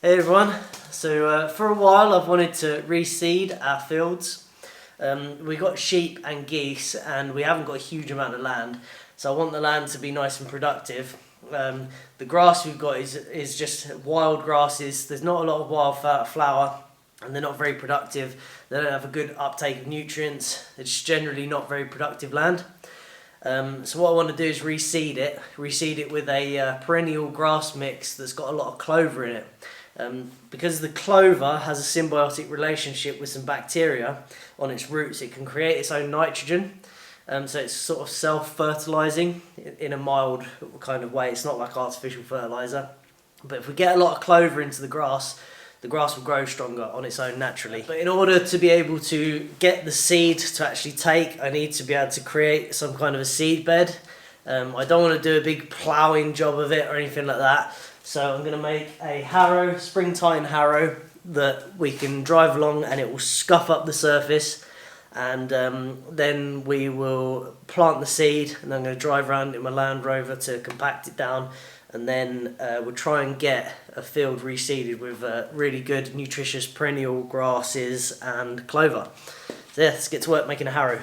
Hey everyone, so for a while I've wanted to reseed our fields. We got sheep and geese and we haven't got a huge amount of land, so I want the land to be nice and productive. The grass we've got is just wild grasses. There's not a lot of wildflower and they're not very productive. They don't have a good uptake of nutrients. It's generally not very productive land. So what I want to do is reseed it with a perennial grass mix that's got a lot of clover in it. Because the clover has a symbiotic relationship with some bacteria on its roots, it can create its own nitrogen. So it's sort of self-fertilizing in a mild kind of way. It's not like artificial fertilizer. But if we get a lot of clover into the grass will grow stronger on its own naturally. But in order to be able to get the seed to actually take, I need to be able to create some kind of a seed bed. I don't want to do a big ploughing job of it or anything like that. So I'm going to make a harrow, springtime harrow, that we can drive along and it will scuff up the surface, and then we will plant the seed, and I'm going to drive around in my Land Rover to compact it down, and then we'll try and get a field reseeded with really good nutritious perennial grasses and clover. So yeah, let's get to work making a harrow.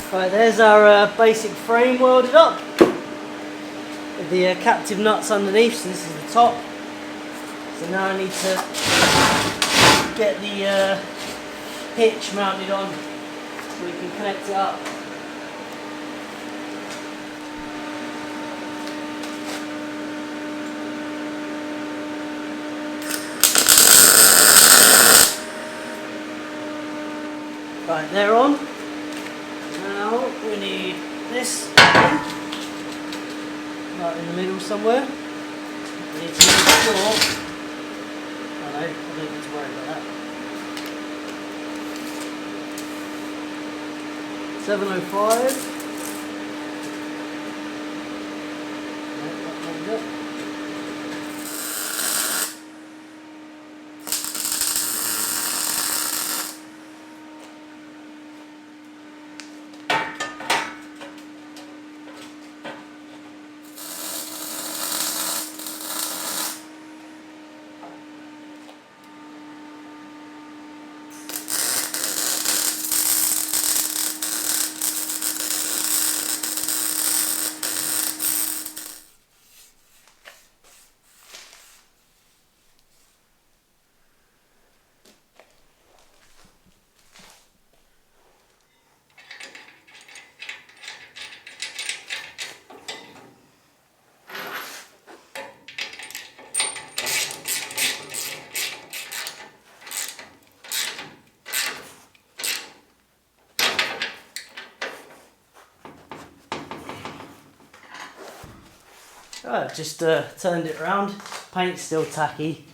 Right, there's our basic frame welded up with the captive nuts underneath, so this is the top. So now I need to get the hitch mounted on so we can connect it up. Right, they're on. Now we need this right in the middle somewhere. We need to make sure. I don't need to worry about that. 705. Right, just turned it around. Paint's still tacky.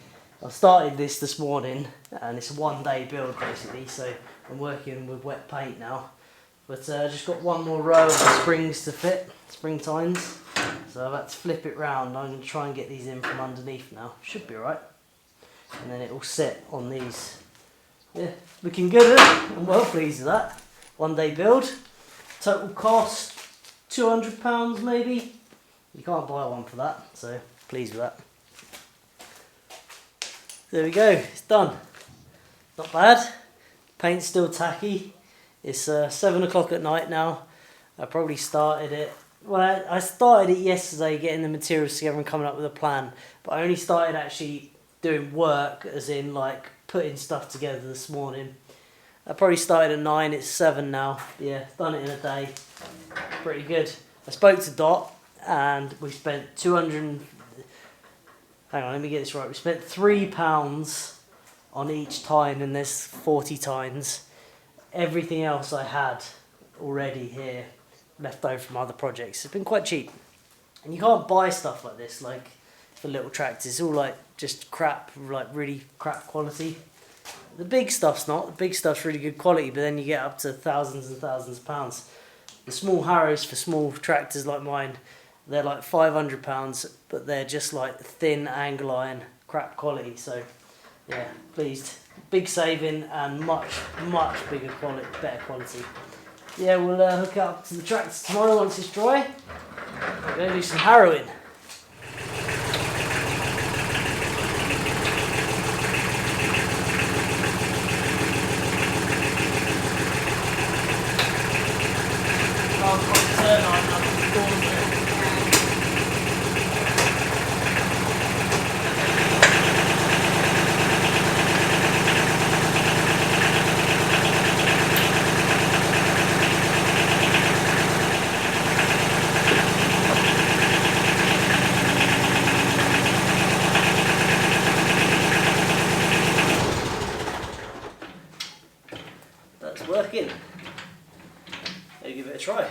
I started this morning and it's a 1 day build basically, so I'm working with wet paint now. But just got one more row of springs to fit, spring tines. So I've had to flip it round. I'm going to try and get these in from underneath now. Should be alright. And then it will sit on these. Yeah, looking good. I'm well pleased with that. 1 day build. Total cost £200 maybe. You can't buy one for that, so pleased with that. There we go, it's done. Not bad. Paint's still tacky. It's 7 o'clock at night now. I probably started it. Well, I started it yesterday, getting the materials together and coming up with a plan. But I only started actually doing work, as in like putting stuff together this morning. I probably started at 9, it's 7 now. Yeah, done it in a day. Pretty good. I spoke to Dot and we spent 200... Hang on, let me get this right. We spent £3 on each tine, and there's 40 tines. Everything else I had already here, left over from other projects. It's been quite cheap. And you can't buy stuff like this, like for little tractors. It's all like just crap, like really crap quality. The big stuff's not. The big stuff's really good quality, but then you get up to thousands and thousands of pounds. The small Harrows for small tractors like mine, they're like £500, but they're just like thin angle iron, crap quality. So yeah, pleased. Big saving and much bigger quality, better quality. Yeah, we'll hook it up to the tractor tomorrow once it's dry. We're going to do some harrowing. That's working. Maybe give it a try.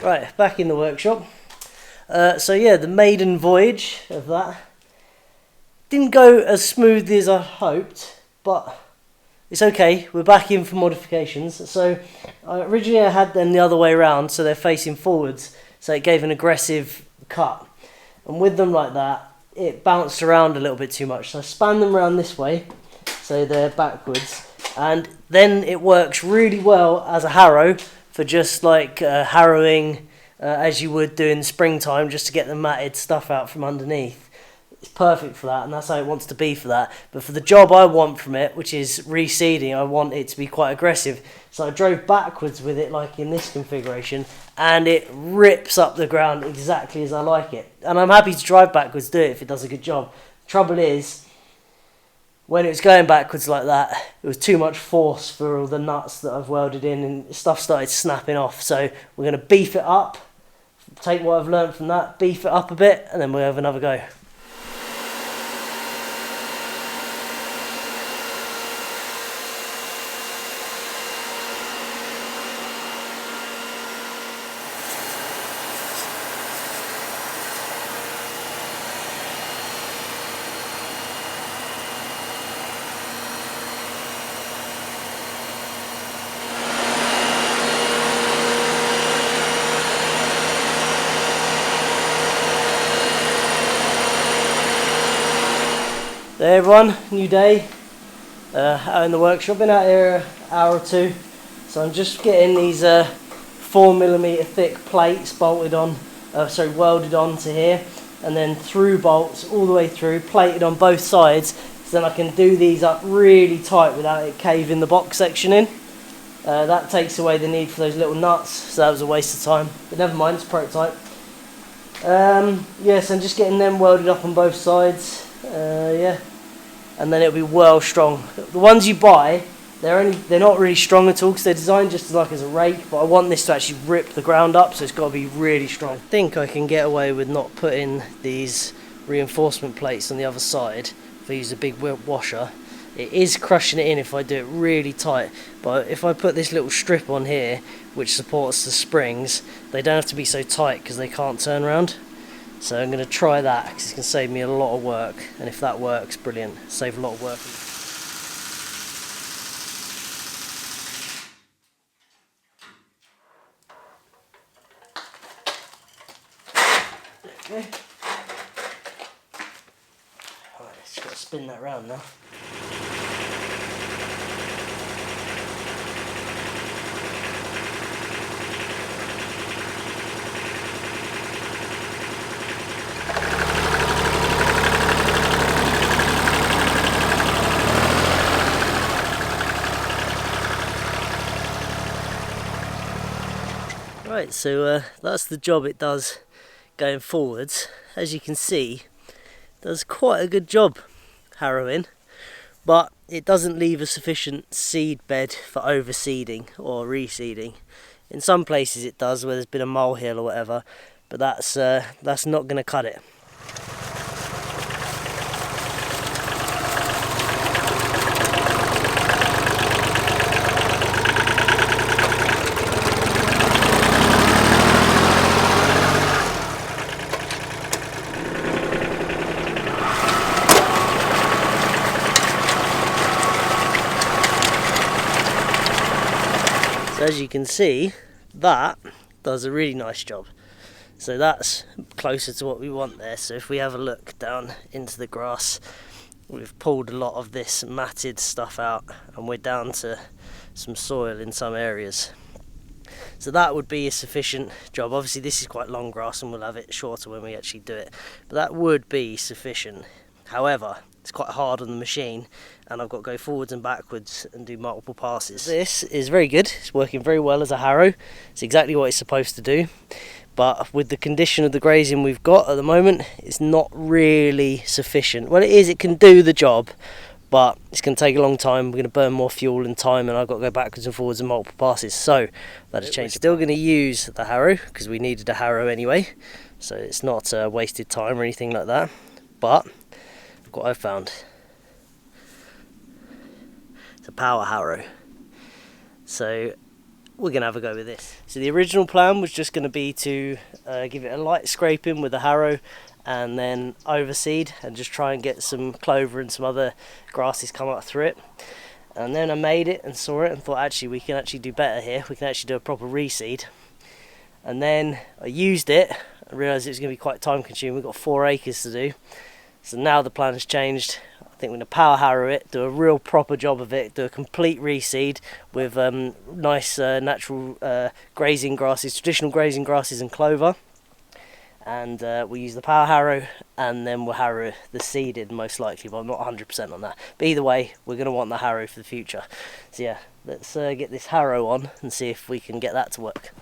Right, back in the workshop. So yeah, the maiden voyage of that didn't go as smoothly as I hoped, but it's okay. We're back in for modifications. So originally I had them the other way around, so they're facing forwards, so it gave an aggressive cut. And with them like that, it bounced around a little bit too much. So I span them around this way, so they're backwards, and then it works really well as a harrow for just like harrowing as you would do in the springtime, just to get the matted stuff out from underneath. It's perfect for that, and that's how it wants to be for that. But for the job I want from it, which is reseeding, I want it to be quite aggressive. So I drove backwards with it, like in this configuration, and it rips up the ground exactly as I like it. And I'm happy to drive backwards, do it if it does a good job. Trouble is, when it was going backwards like that, it was too much force for all the nuts that I've welded in, and stuff started snapping off. So we're going to beef it up, take what I've learned from that, beef it up a bit, and then we'll have another go. Hey everyone, new day out in the workshop. Been out here an hour or two, so I'm just getting these 4mm thick plates bolted on, welded onto here, and then through bolts all the way through, plated on both sides, so then I can do these up really tight without it caving the box section in. That takes away the need for those little nuts, so that was a waste of time, but never mind, it's a prototype. Yes, I'm just getting them welded up on both sides, and then it'll be well strong. The ones you buy, they're not really strong at all because they're designed just like as a rake, but I want this to actually rip the ground up, so it's got to be really strong. I think I can get away with not putting these reinforcement plates on the other side if I use a big washer. It is crushing it in if I do it really tight, but if I put this little strip on here which supports the springs, they don't have to be so tight because they can't turn around. So I'm going to try that because it's going to save me a lot of work, and if that works, brilliant, save a lot of work. Okay. Right, just got to spin that round now. Right, so that's the job it does going forwards. As you can see, it does quite a good job harrowing, but it doesn't leave a sufficient seed bed for overseeding or reseeding. In some places it does, where there's been a molehill or whatever, but that's not going to cut it. As you can see, that does a really nice job. So that's closer to what we want there. So if we have a look down into the grass, we've pulled a lot of this matted stuff out and we're down to some soil in some areas. So that would be a sufficient job. Obviously this is quite long grass and we'll have it shorter when we actually do it, but that would be sufficient. However, it's quite hard on the machine and I've got to go forwards and backwards and do multiple passes. This is very good, it's working very well as a harrow. It's exactly what it's supposed to do, but with the condition of the grazing we've got at the moment, it's not really sufficient. Well, it is, it can do the job, but it's going to take a long time. We're going to burn more fuel and time, and I've got to go backwards and forwards and multiple passes, so that has changed. We're still going to use the harrow because we needed a harrow anyway, so it's not wasted time or anything like that. But what I've found, it's a power harrow, so we're going to have a go with this. So the original plan was just going to be to give it a light scraping with a harrow and then overseed and just try and get some clover and some other grasses come up through it. And then I made it and saw it and thought, actually we can actually do better here, we can actually do a proper reseed. And then I used it and realised it was going to be quite time consuming. We've got 4 acres to do. So now the plan has changed. I think we're going to power harrow it, do a real proper job of it, do a complete reseed with nice natural grazing grasses, traditional grazing grasses and clover. And we'll use the power harrow and then we'll harrow the seeded most likely, but I'm not 100% on that. But either way, we're going to want the harrow for the future. So yeah, let's get this harrow on and see if we can get that to work.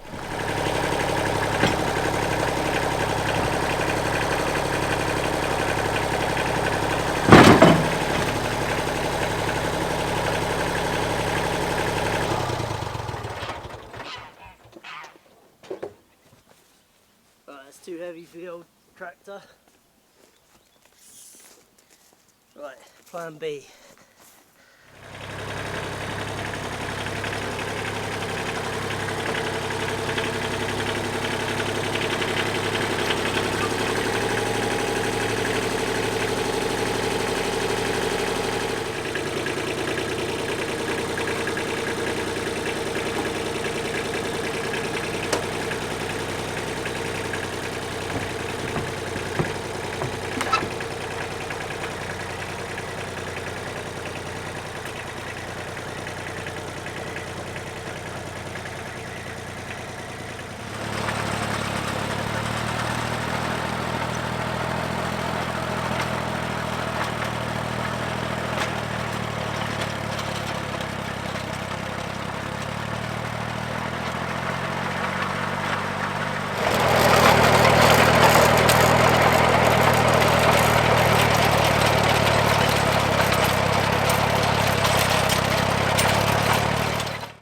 Too heavy for the old tractor. Right, plan B.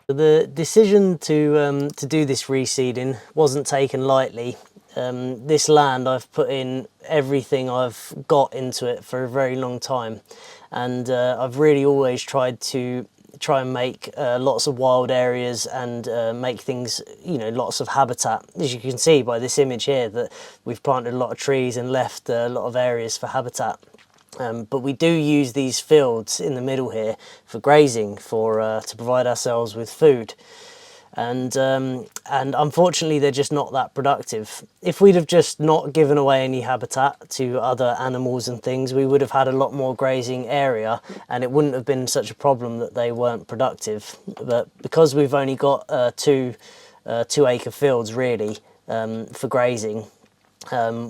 The decision to do this reseeding wasn't taken lightly. This land, I've put in everything I've got into it for a very long time, and I've really always tried and make lots of wild areas and make things, lots of habitat. As you can see by this image here, that we've planted a lot of trees and left a lot of areas for habitat. But we do use these fields in the middle here for grazing, to provide ourselves with food. And unfortunately they're just not that productive. If we'd have just not given away any habitat to other animals and things, we would have had a lot more grazing area and it wouldn't have been such a problem that they weren't productive. But because we've only got 2-acre fields really for grazing,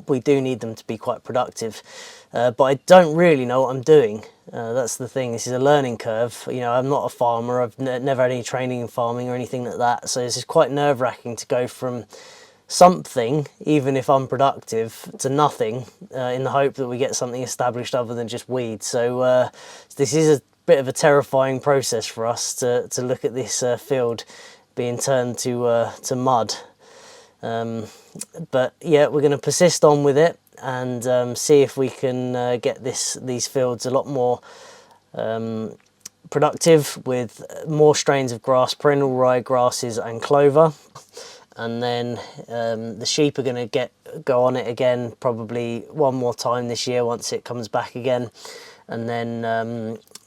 we do need them to be quite productive. But I don't really know what I'm doing. That's the thing. This is a learning curve. I'm not a farmer. I've never had any training in farming or anything like that. So this is quite nerve-wracking to go from something, even if unproductive, to nothing, in the hope that we get something established other than just weeds. So this is a bit of a terrifying process for us to look at this field being turned to mud. But yeah, we're going to persist on with it and see if we can get these fields a lot more productive with more strains of grass, perennial rye grasses and clover. And then the sheep are going to go on it again probably one more time this year once it comes back again. And then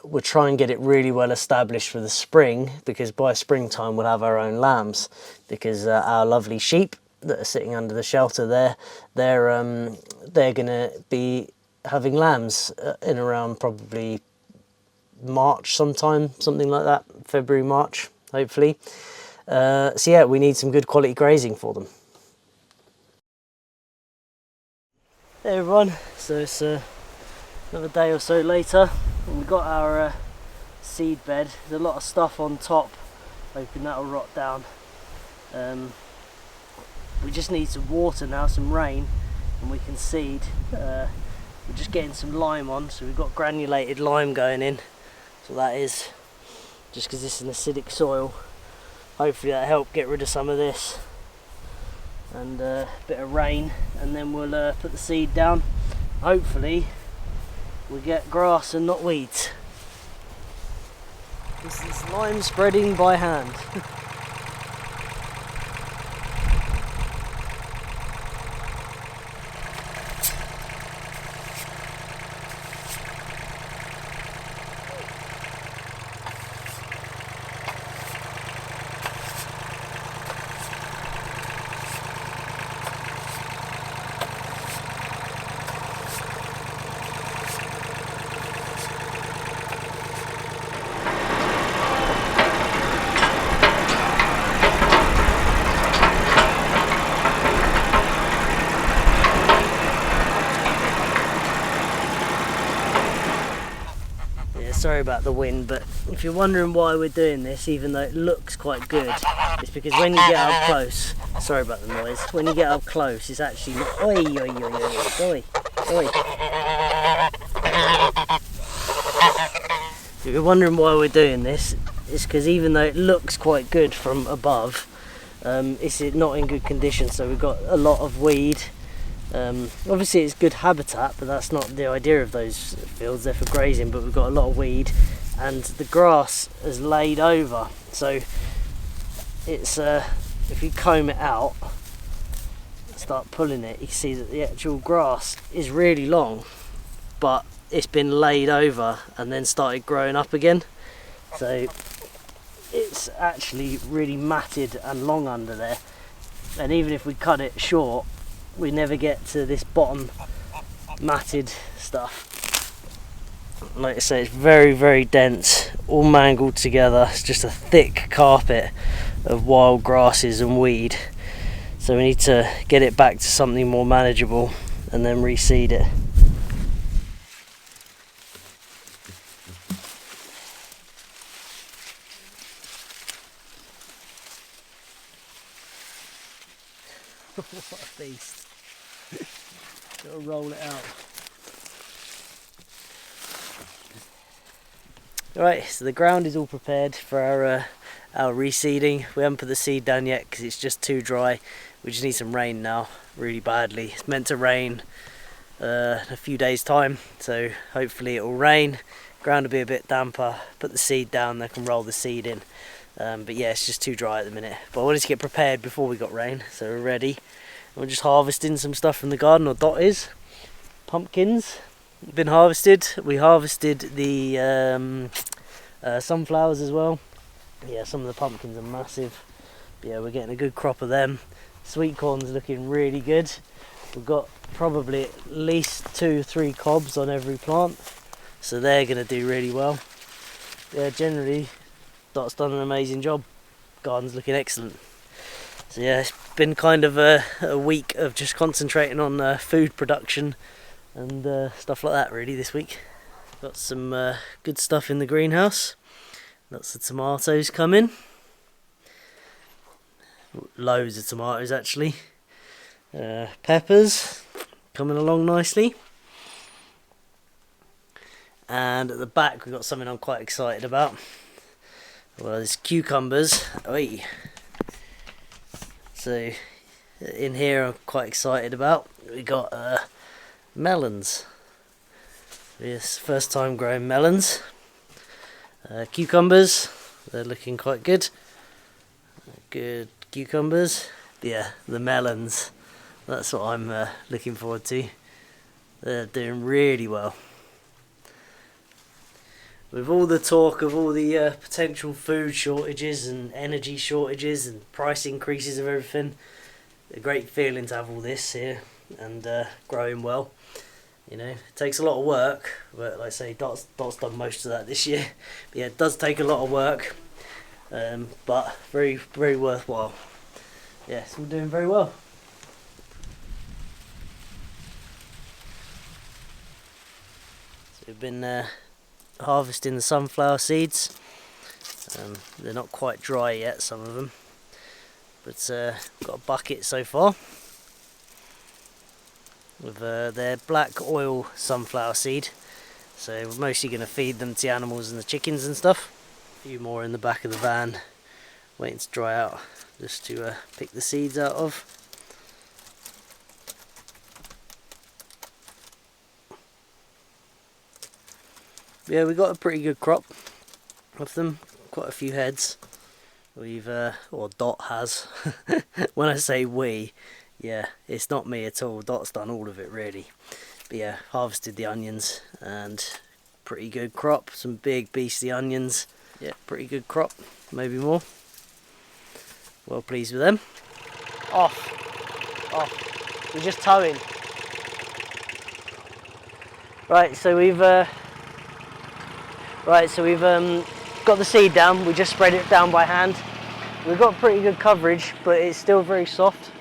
we'll try and get it really well established for the spring, because by springtime we'll have our own lambs, because our lovely sheep that are sitting under the shelter there, they're gonna be having lambs in around probably March sometime, something like that, February, March, hopefully. So yeah, we need some good quality grazing for them. Hey everyone, so it's another day or so later, and we've got our seed bed. There's a lot of stuff on top, hoping that'll rot down. We just need some water now, some rain, and we can seed. We're just getting some lime on, so we've got granulated lime going in. So that is just because this is an acidic soil. Hopefully that'll help get rid of some of this. And a bit of rain, and then we'll put the seed down. Hopefully we get grass and not weeds. This is lime spreading by hand. Sorry about the wind, but if you're wondering why we're doing this, even though it looks quite good, it's because when you get up close, sorry about the noise, when you get up close, it's actually, oi, oi, oi, oi, oi, oi. If you're wondering why we're doing this, it's because even though it looks quite good from above, it's not in good condition, so we've got a lot of weed. Obviously it's good habitat, but that's not the idea of those fields. They're for grazing, but we've got a lot of weed, and the grass is laid over, so it's if you comb it out, start pulling it, you can see that the actual grass is really long, but it's been laid over and then started growing up again, so it's actually really matted and long under there. And even if we cut it short, we never get to this bottom matted stuff. Like I say, it's very, very dense, all mangled together. It's just a thick carpet of wild grasses and weed. So we need to get it back to something more manageable and then reseed it. What a beast. Gotta roll it out. Right, so the ground is all prepared for our reseeding. We haven't put the seed down yet because it's just too dry. We just need some rain now, really badly. It's meant to rain a few days time, so hopefully it will rain. Ground will be a bit damper. Put the seed down, they can roll the seed in. But yeah, it's just too dry at the minute. But I wanted to get prepared before we got rain, so we're ready. We're just harvesting some stuff from the garden, or Dot is. Pumpkins been harvested. We harvested the sunflowers as well. Yeah, some of the pumpkins are massive. Yeah, we're getting a good crop of them. Sweet corn's looking really good. We've got probably at least 2-3 cobs on every plant, so they're going to do really well. Yeah, generally Dot's done an amazing job. Garden's looking excellent. So yeah, it's been kind of a week of just concentrating on food production and stuff like that really this week. Got some good stuff in the greenhouse. Lots of tomatoes coming. Loads of tomatoes actually. Peppers coming along nicely. And at the back we've got something I'm quite excited about. Well, there's cucumbers. Oi. So in here I'm quite excited about. We got melons. Yes, first time growing melons. Cucumbers, they're looking quite good. Good cucumbers. Yeah, the melons. That's what I'm looking forward to. They're doing really well. With all the talk of all the potential food shortages and energy shortages and price increases of everything, a great feeling to have all this here and growing well. You know, it takes a lot of work, but like I say, Dot's done most of that this year. But yeah, it does take a lot of work, but very, very worthwhile. Yeah, it's all doing very well. So we've been harvesting the sunflower seeds. They're not quite dry yet, some of them, but got a bucket so far with their black oil sunflower seed, so we're mostly going to feed them to the animals and the chickens and stuff. A few more in the back of the van waiting to dry out just to pick the seeds out of. Yeah, we got a pretty good crop of them, quite a few heads. We've or Dot has. When I say we, yeah, it's not me at all. Dot's done all of it really. But yeah, harvested the onions and pretty good crop. Some big beastly onions. Yeah, pretty good crop. Maybe more. Well pleased with them. Off. We're just towing. Right, so we've got the seed down. We just spread it down by hand. We've got pretty good coverage, but it's still very soft.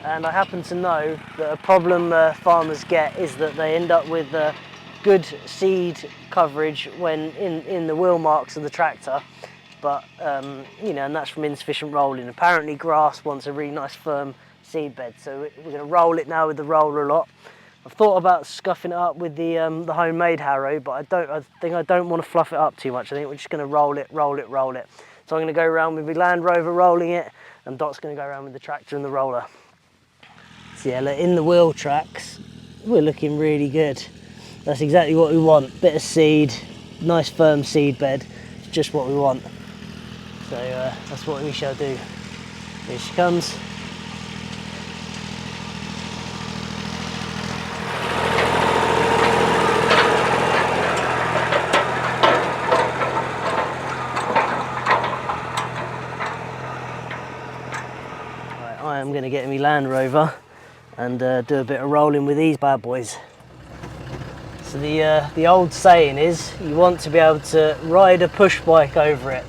And I happen to know that a problem farmers get is that they end up with good seed coverage when in the wheel marks of the tractor, but you know, and that's from insufficient rolling. Apparently grass wants a really nice firm seed bed, so we're going to roll it now with the roller a lot. I've thought about scuffing it up with the homemade Harrow, but I think I don't want to fluff it up too much. I think we're just going to roll it. So I'm going to go around with my Land Rover rolling it, and Dot's going to go around with the tractor and the roller. So yeah, in the wheel tracks, we're looking really good. That's exactly what we want. Bit of seed, nice firm seed bed. It's just what we want. So that's what we shall do. Here she comes. Right, I am going to get my Land Rover and do a bit of rolling with these bad boys. So the old saying is you want to be able to ride a push bike over it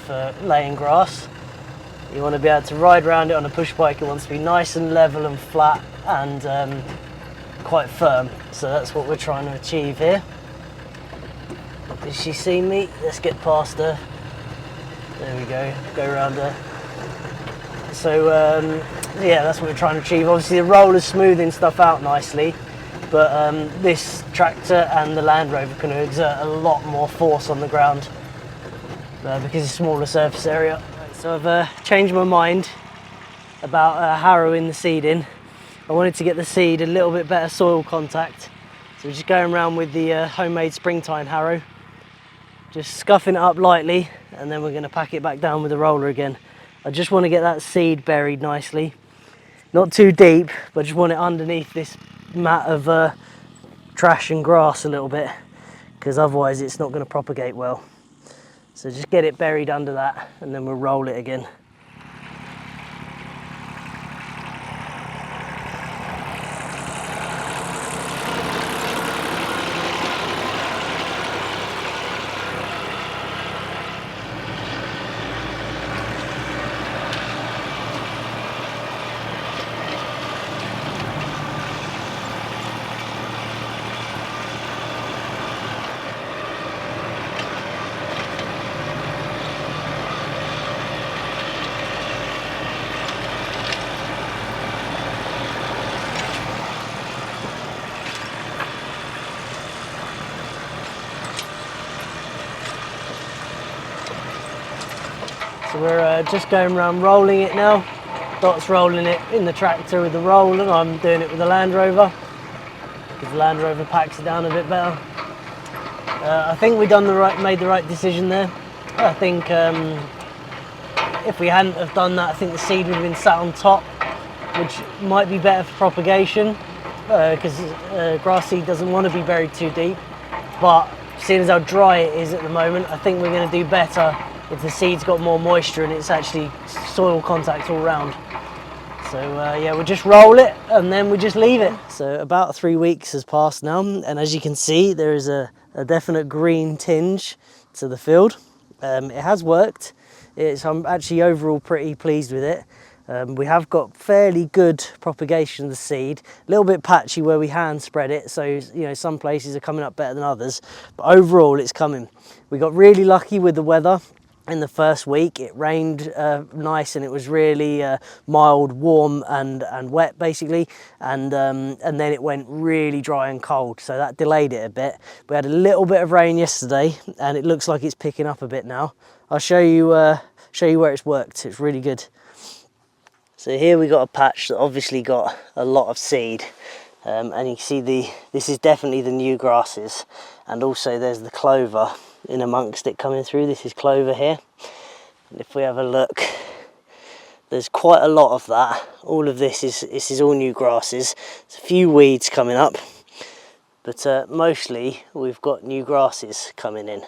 for laying grass. You want to be able to ride around it on a push bike. It wants to be nice and level and flat and quite firm. So that's what we're trying to achieve here. Did she see me? Let's get past her. There we go. Go around her. So yeah, that's what we're trying to achieve. Obviously the roller's smoothing stuff out nicely, but this tractor and the Land Rover can exert a lot more force on the ground. because it's a smaller surface area. So I've changed my mind about harrowing the seed in. I wanted to get the seed a little bit better soil contact. So we're just going around with the homemade springtime harrow, just scuffing it up lightly, and then we're going to pack it back down with the roller again. I just want to get that seed buried nicely. Not too deep, but just want it underneath this mat of trash and grass a little bit, because otherwise it's not going to propagate well. So just get it buried under that, and then we'll roll it again. So we're just going around rolling it now. Dot's rolling it in the tractor with the roll, and I'm doing it with the Land Rover, because the Land Rover packs it down a bit better. I think we made the right decision there. I think if we hadn't have done that, I think the seed would have been sat on top, which might be better for propagation, because grass seed doesn't want to be buried too deep. But seeing as how dry it is at the moment, I think we're going to do better if the seed's got more moisture and it's actually soil contact all round. So yeah, we'll just roll it and then we just leave it. So about 3 weeks has passed now, and as you can see, there is a definite green tinge to the field. It has worked. I'm actually overall pretty pleased with it. We have got fairly good propagation of the seed, a little bit patchy where we hand spread it, so you know, some places are coming up better than others, but overall it's coming. We got really lucky with the weather. In the first week it rained nice, and it was really mild, warm and wet basically, and then it went really dry and cold, so that delayed it a bit. We had a little bit of rain yesterday and it looks like it's picking up a bit now. I'll show you where it's worked. It's really good. So here we got a patch that obviously got a lot of seed, and you can see this is definitely the new grasses, and also there's the clover in amongst it coming through. This is clover here, and if we have a look, there's quite a lot of that. All of this is all new grasses. There's a few weeds coming up, but mostly we've got new grasses coming in,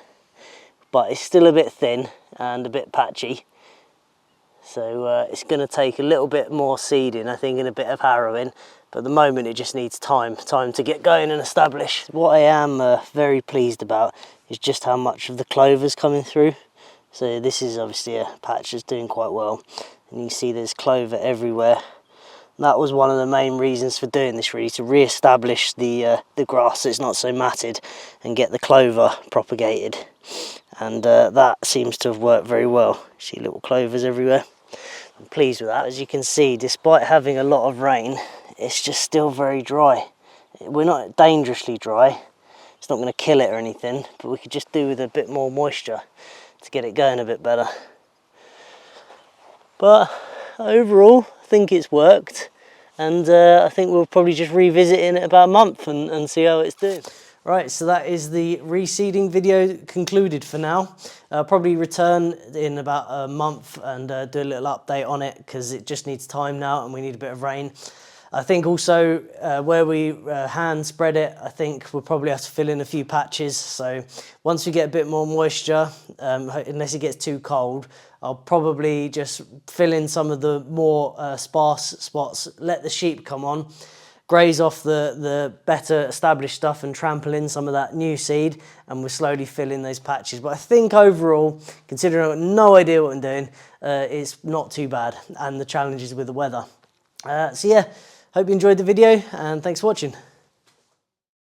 but it's still a bit thin and a bit patchy. So it's going to take a little bit more seeding, I think, and a bit of harrowing. But at the moment it just needs time to get going and establish. What I am very pleased about is just how much of the clover's coming through. So this is obviously a patch that's doing quite well, and you can see there's clover everywhere. That was one of the main reasons for doing this, really, to re-establish the grass so it's not so matted and get the clover propagated. And that seems to have worked very well. See little clovers everywhere. I'm pleased with that. As you can see, despite having a lot of rain, it's just still very dry. We're not dangerously dry. It's not going to kill it or anything, but we could just do with a bit more moisture to get it going a bit better. But overall, I think it's worked, and I think we'll probably just revisit it in about a month and see how it's doing. Right, so that is the reseeding video concluded for now. I'll probably return in about a month and do a little update on it, because it just needs time now and we need a bit of rain. I think also where we hand spread it, I think we'll probably have to fill in a few patches. So once we get a bit more moisture, unless it gets too cold, I'll probably just fill in some of the more sparse spots, let the sheep come on, graze off the better established stuff and trample in some of that new seed, and we'll slowly fill in those patches. But I think overall, considering I've got no idea what I'm doing, it's not too bad, and the challenges with the weather. So yeah, hope you enjoyed the video, and thanks for watching.